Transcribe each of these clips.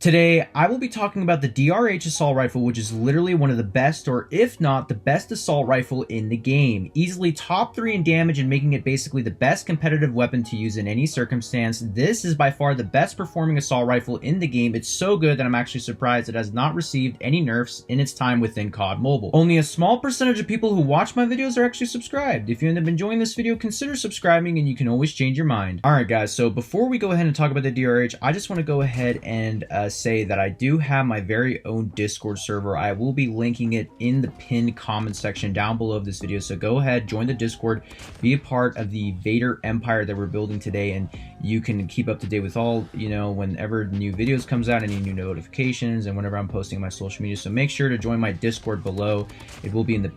Today, I will be talking about the DRH Assault Rifle, which is literally one of the best, or if not the best assault rifle in the game. Easily top 3 in damage and making it basically the best competitive weapon to use in any circumstance. This is by far the best performing assault rifle in the game. It's so good that I'm actually surprised it has not received any nerfs in its time within COD Mobile. Only a small percentage of people who watch my videos are actually subscribed. If you end up enjoying this video, consider subscribing and you can always change your mind. Alright guys, so before we go ahead and talk about the DRH, I just want to go ahead and say that I do have my very own Discord server. I will be linking it in the pinned comment section down below of this video, so go ahead, join the Discord, be a part of the Vader Empire that we're building today, and you can keep up to date with all, whenever new videos comes out, any new notifications, and whenever I'm posting on my social media. So make sure to join my Discord below. It will be in the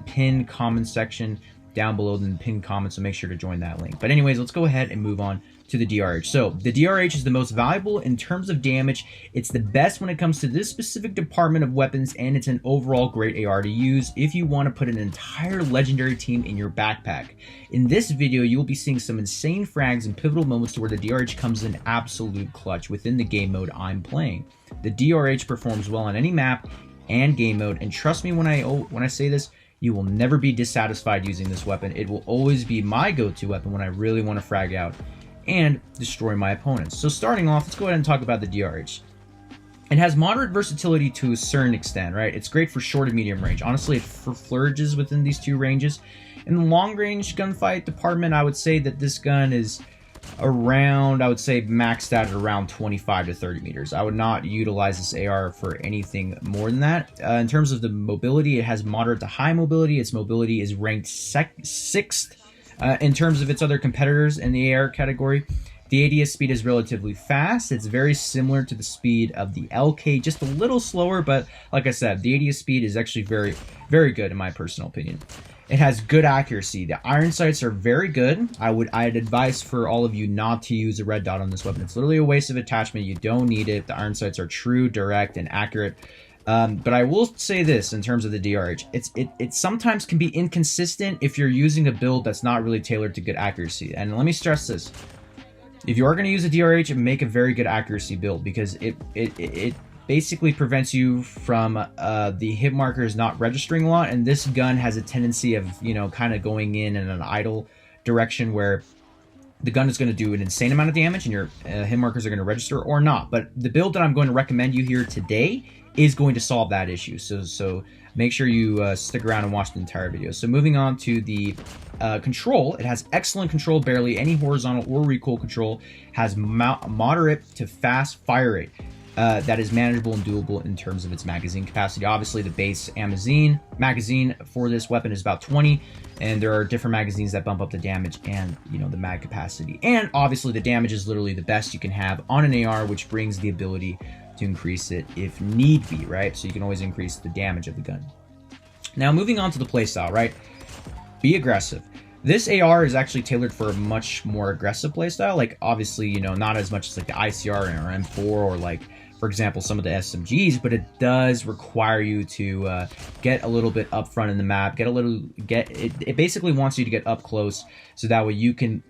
pinned comment section down below in the pinned comment, so make sure to join that link. But anyways, let's go ahead and move on to the DRH. So the DRH is the most valuable in terms of damage. It's the best when it comes to this specific department of weapons, and it's an overall great AR to use if you want to put an entire legendary team in your backpack. In this video, you will be seeing some insane frags and pivotal moments to where the DRH comes in absolute clutch within the game mode I'm playing. The DRH performs well on any map and game mode, and trust me when I say this, you will never be dissatisfied using this weapon. It will always be my go-to weapon when I really want to frag out and destroy my opponents. So starting off, let's go ahead and talk about the DRH. It has moderate versatility to a certain extent, right? It's great for short and medium range. Honestly, it flourishes within these two ranges. In the long range gunfight department, I would say that this gun is around, maxed out at around 25 to 30 meters. I would not utilize this AR for anything more than that. In terms of the mobility, it has moderate to high mobility. Its mobility is ranked 6th in terms of its other competitors in the AR category. The ADS speed is relatively fast. It's very similar to the speed of the LK, just a little slower, but like I said, the ADS speed is actually very, very good in my personal opinion. It has good accuracy. The iron sights are very good. I'd advise for all of you not to use a red dot on this weapon. It's literally a waste of attachment. You don't need it. The iron sights are true, direct, and accurate. But I will say this in terms of the DRH. It sometimes can be inconsistent if you're using a build that's not really tailored to good accuracy. And let me stress this. If you are going to use a DRH, make a very good accuracy build, because it basically prevents you from the hit markers not registering a lot, and this gun has a tendency of, kind of going in an idle direction where the gun is going to do an insane amount of damage and your hit markers are going to register or not. But the build that I'm going to recommend you here today is going to solve that issue. So make sure you stick around and watch the entire video. So moving on to the control, it has excellent control, barely any horizontal or recoil control, has moderate to fast fire rate. That is manageable and doable in terms of its magazine capacity. Obviously, the base magazine for this weapon is about 20, and there are different magazines that bump up the damage and, the mag capacity. And obviously, the damage is literally the best you can have on an AR, which brings the ability to increase it if need be, right? So you can always increase the damage of the gun. Now, moving on to the playstyle, right? Be aggressive. This AR is actually tailored for a much more aggressive playstyle. Like, obviously, not as much as like the ICR or M4 or like, for example, some of the SMGs, but it does require you to get a little bit up front in the map, it basically wants you to get up close, so that way you can,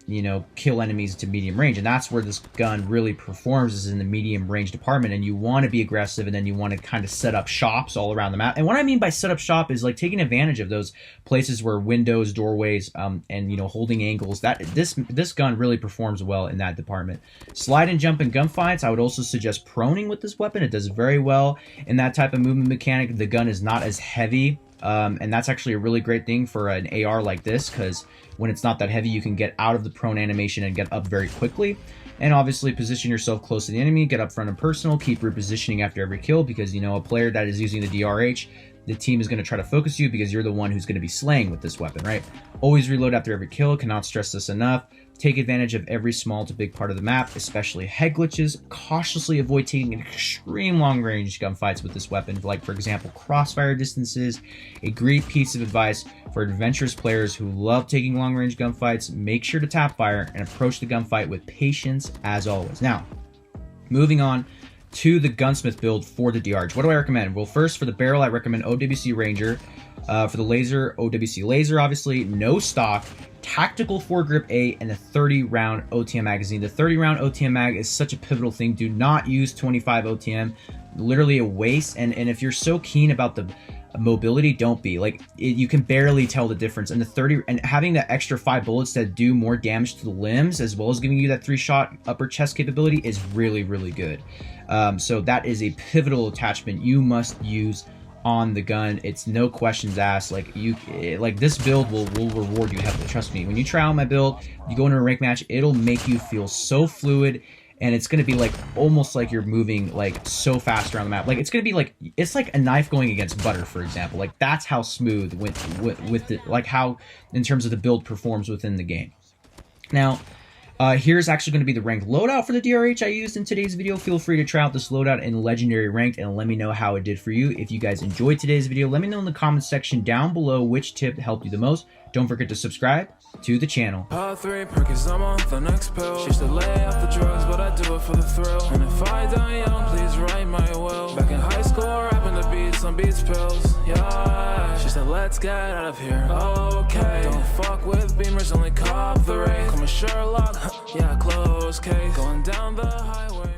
kill enemies to medium range. And that's where this gun really performs, is in the medium range department. And you want to be aggressive, and then you want to kind of set up shops all around the map. And what I mean by set up shop is like taking advantage of those places where windows, doorways, and holding angles. That this gun really performs well in that department. Slide and jump in gunfights, I would also suggest proning with this weapon. It does very well in that type of movement mechanic. The gun is not as heavy, and that's actually a really great thing for an AR like this, because when it's not that heavy, you can get out of the prone animation and get up very quickly. And obviously position yourself close to the enemy, get up front and personal, keep repositioning after every kill, because a player that is using the DRH, the team is going to try to focus you because you're the one who's going to be slaying with this weapon, right? Always reload after every kill. Cannot stress this enough. Take advantage of every small to big part of the map, especially head glitches. Cautiously avoid taking extreme long-range gunfights with this weapon, like, for example, crossfire distances. A great piece of advice for adventurous players who love taking long-range gunfights: make sure to tap fire and approach the gunfight with patience as always. Now, moving on to the Gunsmith build for the DRH. What do I recommend? Well, first, for the barrel, I recommend OWC Ranger. For the laser, OWC Laser, obviously. No stock, tactical foregrip 8, and a 30-round OTM magazine. The 30-round OTM mag is such a pivotal thing. Do not use 25 OTM. Literally a waste. And if you're so keen about the mobility, don't be. Like, you can barely tell the difference. And the 30 and having that extra 5 bullets that do more damage to the limbs, as well as giving you that 3-shot upper chest capability, is really, really good. So that is a pivotal attachment you must use on the gun. It's no questions asked. Like, this build will reward you heavily. Trust me. When you try out my build, you go into a rank match, it'll make you feel so fluid. And it's going to be like almost like you're moving like so fast around the map. Like, it's going to be like, it's like a knife going against butter, for example. Like, that's how smooth with the, like, how in terms of the build performs within the game. Now, here's actually going to be the ranked loadout for the DRH I used in today's video. Feel free to try out this loadout in legendary ranked and let me know how it did for you. If you guys enjoyed today's video, let me know in the comments section down below which tip helped you the most. Don't forget to subscribe to the channel. Part 3, Perkins, I'm on the next pill. She used to lay off the drugs, but I do it for the thrill. And if I die young, please write my will. Back in high school, rapping the beats on beats pills. Yeah, she said, let's get out of here. Okay, don't fuck with beamers, only cop the race. Call me Sherlock, yeah, close case. Going down the highway.